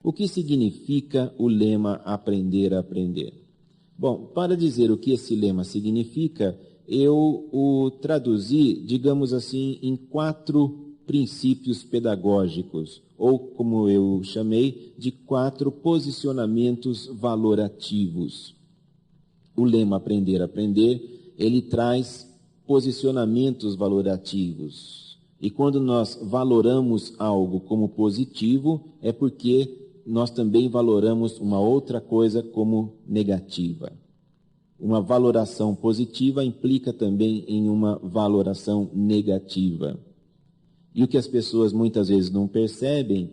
O que significa o lema aprender a aprender? Bom, para dizer o que esse lema significa, eu o traduzi, digamos assim, em 4 princípios pedagógicos, ou como eu chamei, de 4 posicionamentos valorativos. O lema aprender a aprender, ele traz posicionamentos valorativos. E quando nós valoramos algo como positivo, é porque nós também valoramos uma outra coisa como negativa. Uma valoração positiva implica também em uma valoração negativa. E o que as pessoas muitas vezes não percebem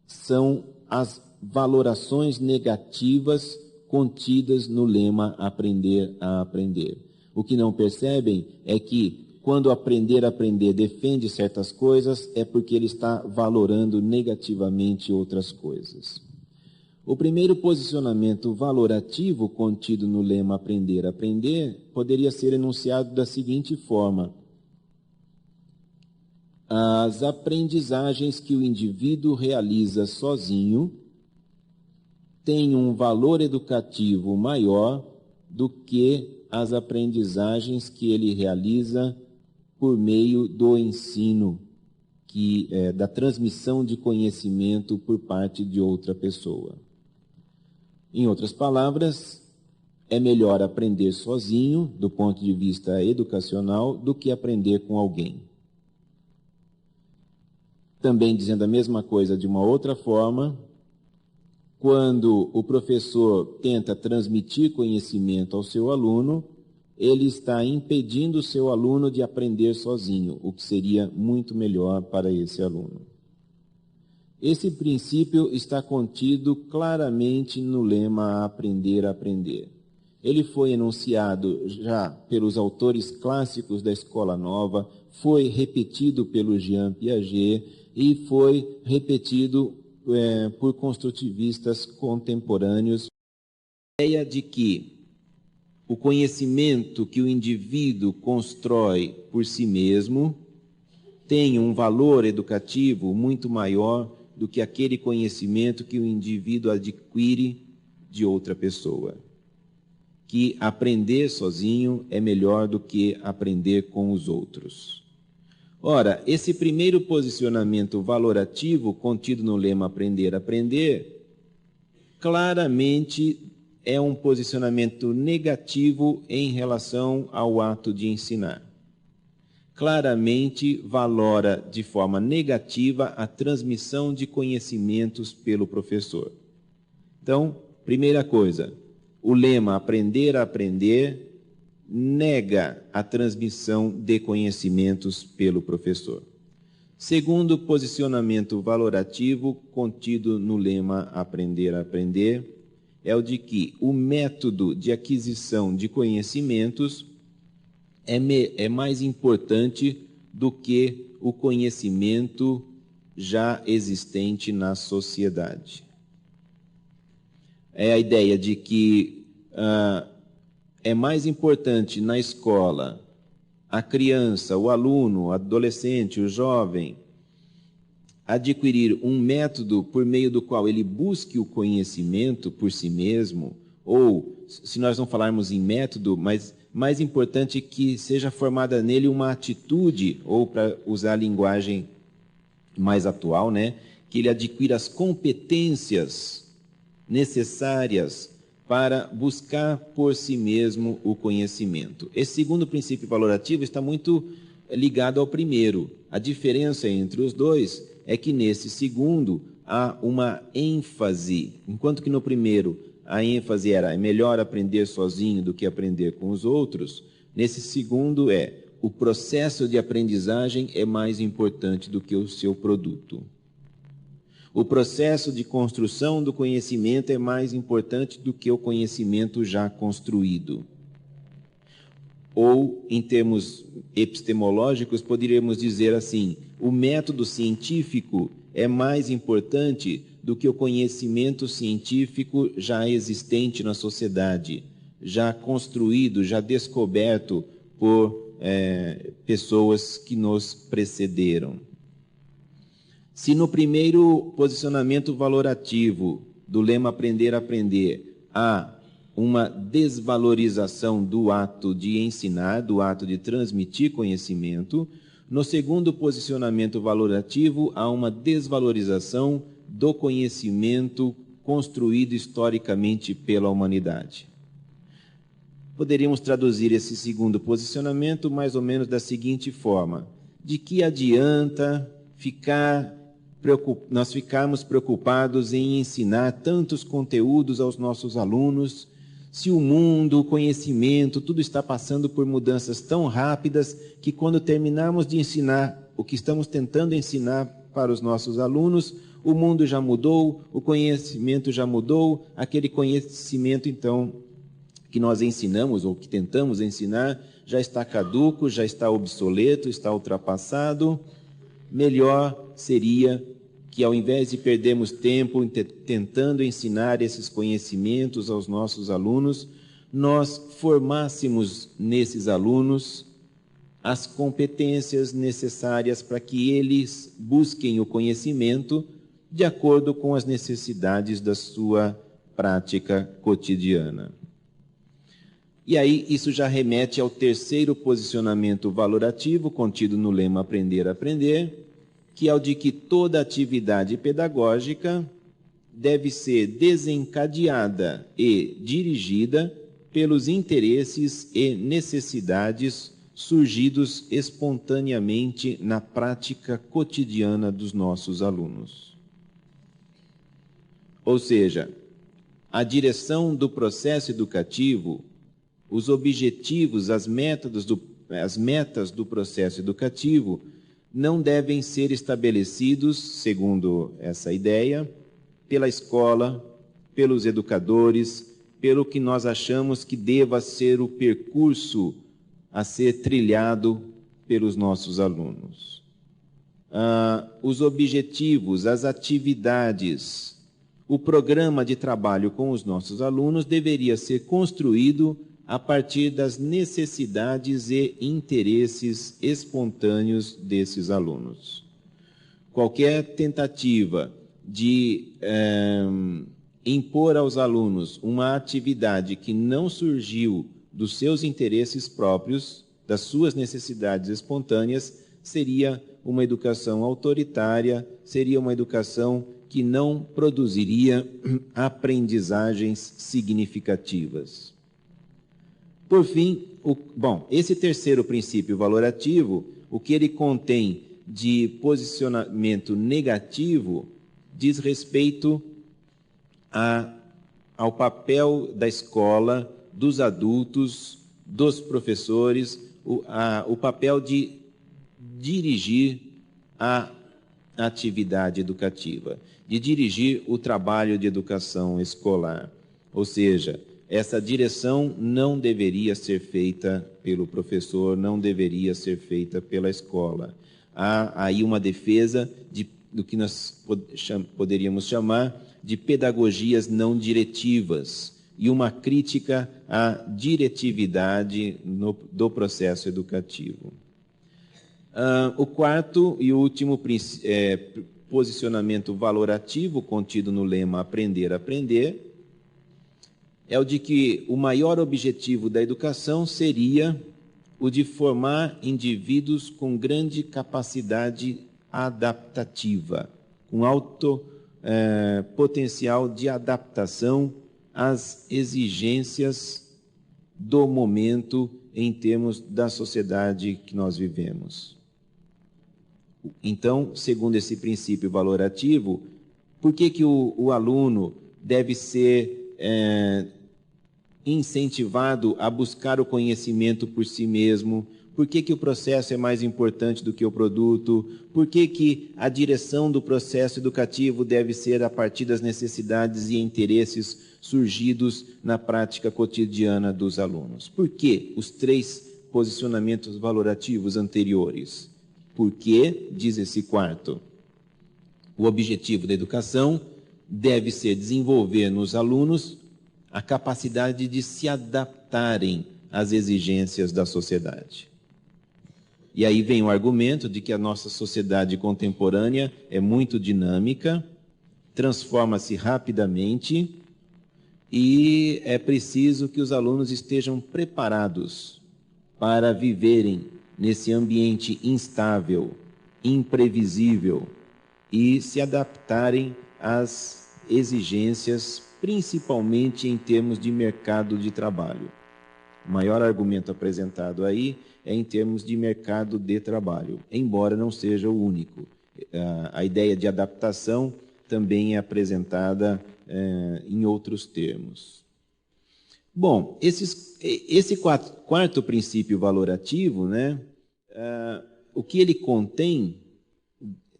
são as valorações negativas contidas no lema aprender a aprender. O que não percebem é que quando aprender a aprender defende certas coisas, é porque ele está valorando negativamente outras coisas. O primeiro posicionamento valorativo contido no lema aprender a aprender poderia ser enunciado da seguinte forma: as aprendizagens que o indivíduo realiza sozinho têm um valor educativo maior do que as aprendizagens que ele realiza por meio do ensino, da transmissão de conhecimento por parte de outra pessoa. Em outras palavras, é melhor aprender sozinho, do ponto de vista educacional, do que aprender com alguém. Também dizendo a mesma coisa de uma outra forma, quando o professor tenta transmitir conhecimento ao seu aluno, ele está impedindo o seu aluno de aprender sozinho, o que seria muito melhor para esse aluno. Esse princípio está contido claramente no lema aprender a aprender. Ele foi enunciado já pelos autores clássicos da Escola Nova, foi repetido pelo Jean Piaget e foi repetido por construtivistas contemporâneos. A ideia de que o conhecimento que o indivíduo constrói por si mesmo tem um valor educativo muito maior do que aquele conhecimento que o indivíduo adquire de outra pessoa. Que aprender sozinho é melhor do que aprender com os outros. Ora, esse primeiro posicionamento valorativo contido no lema aprender a aprender, claramente é um posicionamento negativo em relação ao ato de ensinar. Claramente valora de forma negativa a transmissão de conhecimentos pelo professor. Então, primeira coisa, o lema aprender a aprender nega a transmissão de conhecimentos pelo professor. Segundo posicionamento valorativo contido no lema aprender a aprender é o de que o método de aquisição de conhecimentos é mais importante do que o conhecimento já existente na sociedade. É a ideia de que é mais importante na escola a criança, o aluno, o adolescente, o jovem, adquirir um método por meio do qual ele busque o conhecimento por si mesmo, ou, se nós não falarmos em método, mas mais importante que seja formada nele uma atitude, ou para usar a linguagem mais atual, que ele adquira as competências necessárias para buscar por si mesmo o conhecimento. Esse segundo princípio valorativo está muito ligado ao primeiro. A diferença entre os dois é que nesse segundo há uma ênfase, enquanto que no primeiro a ênfase era é melhor aprender sozinho do que aprender com os outros, nesse segundo o processo de aprendizagem é mais importante do que o seu produto. O processo de construção do conhecimento é mais importante do que o conhecimento já construído. Ou, em termos epistemológicos, poderíamos dizer assim, o método científico é mais importante do que o conhecimento científico já existente na sociedade, já construído, já descoberto por pessoas que nos precederam. Se no primeiro posicionamento valorativo do lema Aprender a Aprender há uma desvalorização do ato de ensinar, do ato de transmitir conhecimento, no segundo posicionamento valorativo há uma desvalorização do conhecimento construído historicamente pela humanidade. Poderíamos traduzir esse segundo posicionamento mais ou menos da seguinte forma: de que adianta nós ficarmos preocupados em ensinar tantos conteúdos aos nossos alunos, se o mundo, o conhecimento, tudo está passando por mudanças tão rápidas que quando terminarmos de ensinar o que estamos tentando ensinar para os nossos alunos, o mundo já mudou, o conhecimento já mudou, aquele conhecimento, então, que nós ensinamos ou que tentamos ensinar, já está caduco, já está obsoleto, está ultrapassado. Melhor seria que, ao invés de perdermos tempo tentando ensinar esses conhecimentos aos nossos alunos, nós formássemos nesses alunos as competências necessárias para que eles busquem o conhecimento de acordo com as necessidades da sua prática cotidiana. E aí isso já remete ao terceiro posicionamento valorativo contido no lema Aprender a Aprender, que é o de que toda atividade pedagógica deve ser desencadeada e dirigida pelos interesses e necessidades surgidos espontaneamente na prática cotidiana dos nossos alunos. Ou seja, a direção do processo educativo, os objetivos, as metas do processo educativo não devem ser estabelecidos, segundo essa ideia, pela escola, pelos educadores, pelo que nós achamos que deva ser o percurso a ser trilhado pelos nossos alunos. Os objetivos, as atividades, o programa de trabalho com os nossos alunos deveria ser construído a partir das necessidades e interesses espontâneos desses alunos. Qualquer tentativa de impor aos alunos uma atividade que não surgiu dos seus interesses próprios, das suas necessidades espontâneas, seria uma educação autoritária, seria uma educação que não produziria aprendizagens significativas. Por fim, esse terceiro princípio valorativo, o que ele contém de posicionamento negativo, diz respeito ao papel da escola, dos adultos, dos professores, o papel de dirigir a atividade educativa, de dirigir o trabalho de educação escolar. Ou seja, essa direção não deveria ser feita pelo professor, não deveria ser feita pela escola. Há aí uma defesa do que nós poderíamos chamar de pedagogias não diretivas e uma crítica à diretividade do processo educativo. O quarto e último posicionamento valorativo contido no lema Aprender a Aprender é o de que o maior objetivo da educação seria o de formar indivíduos com grande capacidade adaptativa, com alto potencial de adaptação às exigências do momento em termos da sociedade que nós vivemos. Então, segundo esse princípio valorativo, por que o aluno deve ser incentivado a buscar o conhecimento por si mesmo? Por que o processo é mais importante do que o produto? Por que a direção do processo educativo deve ser a partir das necessidades e interesses surgidos na prática cotidiana dos alunos? Por que os três posicionamentos valorativos anteriores? Porque, diz esse quarto, o objetivo da educação deve ser desenvolver nos alunos a capacidade de se adaptarem às exigências da sociedade. E aí vem o argumento de que a nossa sociedade contemporânea é muito dinâmica, transforma-se rapidamente e é preciso que os alunos estejam preparados para viverem nesse ambiente instável, imprevisível e se adaptarem às exigências, principalmente em termos de mercado de trabalho. O maior argumento apresentado aí é em termos de mercado de trabalho, embora não seja o único. A ideia de adaptação também é apresentada em outros termos. Bom, esse quarto princípio valorativo, né, o que ele contém,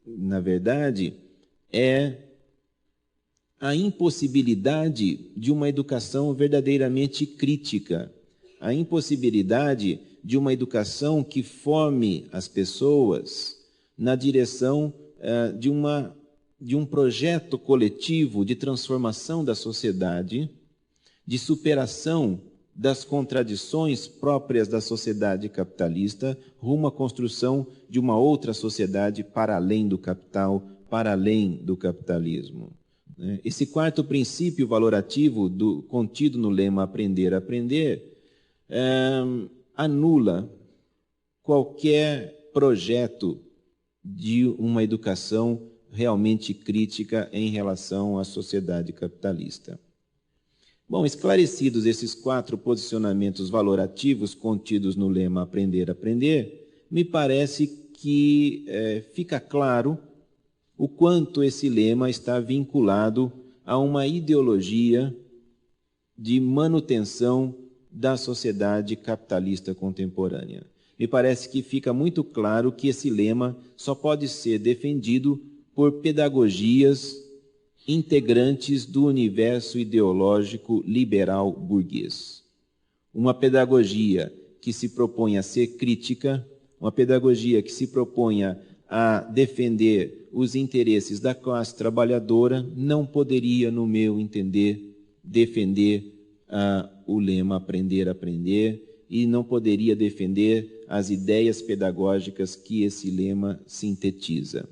na verdade, é a impossibilidade de uma educação verdadeiramente crítica, a impossibilidade de uma educação que forme as pessoas na direção de um projeto coletivo de transformação da sociedade, de superação das contradições próprias da sociedade capitalista, rumo à construção de uma outra sociedade para além do capital, para além do capitalismo. Esse quarto princípio valorativo contido no lema Aprender a Aprender anula qualquer projeto de uma educação realmente crítica em relação à sociedade capitalista. Bom, esclarecidos esses 4 posicionamentos valorativos contidos no lema Aprender a Aprender, me parece que fica claro o quanto esse lema está vinculado a uma ideologia de manutenção da sociedade capitalista contemporânea. Me parece que fica muito claro que esse lema só pode ser defendido por pedagogias integrantes do universo ideológico liberal burguês. Uma pedagogia que se propõe a ser crítica, uma pedagogia que se proponha a defender os interesses da classe trabalhadora, não poderia, no meu entender, defender o lema Aprender a Aprender e não poderia defender as ideias pedagógicas que esse lema sintetiza.